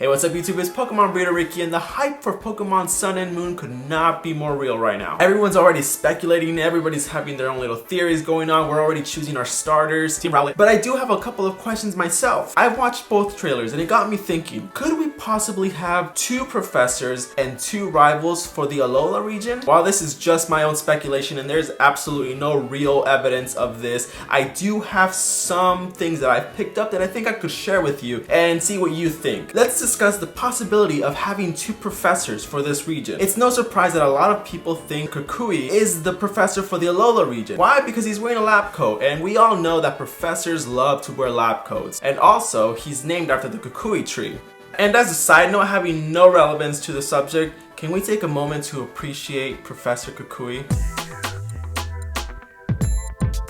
Hey, what's up YouTube? It's Pokemon Breeder Ricky, and the hype for Pokemon Sun and Moon could not be more real right now. Everyone's already speculating, everybody's having their own little theories going on, we're already choosing our starters, Team Rowlet. But I do have a couple of questions myself. I've watched both trailers and it got me thinking, could we possibly have two professors and two rivals for the Alola region? While this is just my own speculation and there's absolutely no real evidence of this, I do have some things that I've picked up that I think I could share with you and see what you think. Let's discuss the possibility of having two professors for this region. It's no surprise that a lot of people think Kakui is the professor for the Alola region. Why? Because he's wearing a lab coat, and we all know that professors love to wear lab coats. And also, he's named after the Kakui tree. And as a side note, having no relevance to the subject, can we take a moment to appreciate Professor Kukui?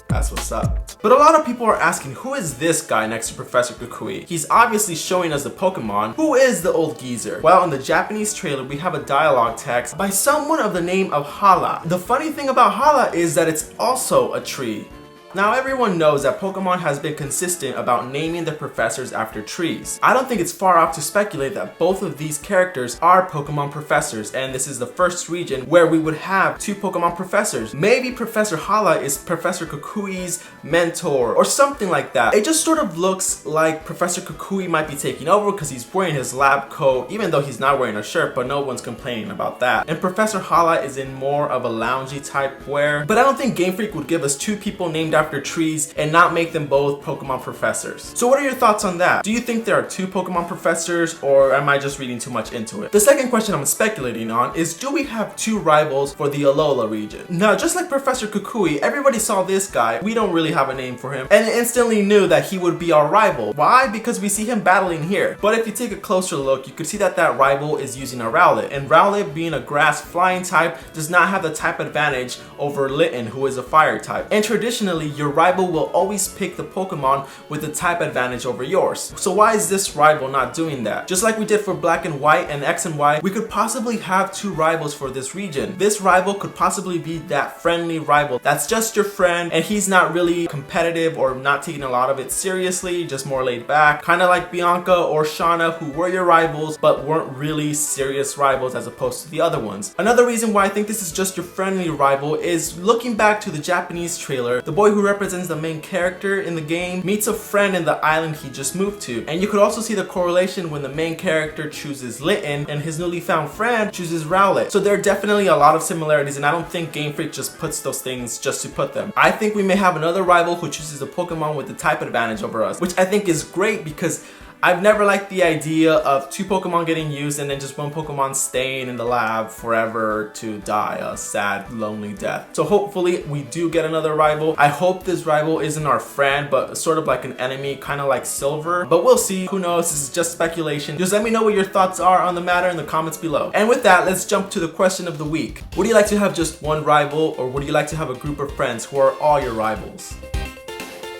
That's what's up. But a lot of people are asking, who is this guy next to Professor Kukui? He's obviously showing us the Pokemon. Who is the old geezer? Well, in the Japanese trailer, we have a dialogue text by someone of the name of Hala. The funny thing about Hala is that it's also a tree. Now everyone knows that Pokemon has been consistent about naming the professors after trees. I don't think it's far off to speculate that both of these characters are Pokemon professors, and this is the first region where we would have two Pokemon professors. Maybe Professor Hala is Professor Kukui's mentor or something like that. It just sort of looks like Professor Kukui might be taking over because he's wearing his lab coat, even though he's not wearing a shirt, but no one's complaining about that. And Professor Hala is in more of a loungy type wear, but I don't think Game Freak would give us two people named after trees and not make them both Pokemon professors. So what are your thoughts on that? Do you think there are two Pokemon professors, or am I just reading too much into it? The second question I'm speculating on is, do we have two rivals for the Alola region? Now, just like Professor Kukui, everybody saw this guy, we don't really have a name for him, and instantly knew that he would be our rival. Why? Because we see him battling here. But if you take a closer look, you could see that that rival is using a Rowlet, and Rowlet, being a grass flying type, does not have the type advantage over Litten, who is a fire type. And traditionally, your rival will always pick the Pokemon with the type advantage over yours. So why is this rival not doing that? Just like we did for Black and White and X and Y, we could possibly have two rivals for this region. This rival could possibly be that friendly rival that's just your friend, and he's not really competitive or not taking a lot of it seriously, just more laid back. Kind of like Bianca or Shauna, who were your rivals but weren't really serious rivals as opposed to the other ones. Another reason why I think this is just your friendly rival is looking back to the Japanese trailer, the boy who represents the main character in the game meets a friend in the island he just moved to. And you could also see the correlation when the main character chooses Litten and his newly found friend chooses Rowlet. So there are definitely a lot of similarities, and I don't think Game Freak just puts those things just to put them. I think we may have another rival who chooses a Pokemon with the type advantage over us, which I think is great because I've never liked the idea of two Pokemon getting used and then just one Pokemon staying in the lab forever to die a sad, lonely death. So hopefully we do get another rival. I hope this rival isn't our friend, but sort of like an enemy, kind of like Silver. But we'll see. Who knows? This is just speculation. Just let me know what your thoughts are on the matter in the comments below. And with that, let's jump to the question of the week. Would you like to have just one rival, or would you like to have a group of friends who are all your rivals?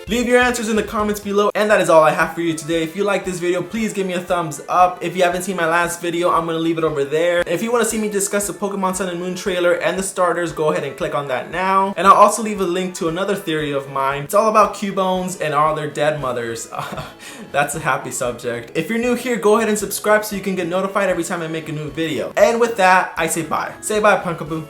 Leave your answers in the comments below, and that is all I have for you today. If you like this video, please give me a thumbs up. If you haven't seen my last video, I'm going to leave it over there. If you want to see me discuss the Pokemon Sun and Moon trailer and the starters, go ahead and click on that now. And I'll also leave a link to another theory of mine. It's all about Cubones and all their dead mothers. That's a happy subject. If you're new here, go ahead and subscribe so you can get notified every time I make a new video. And with that, I say bye. Say bye, Punkaboo.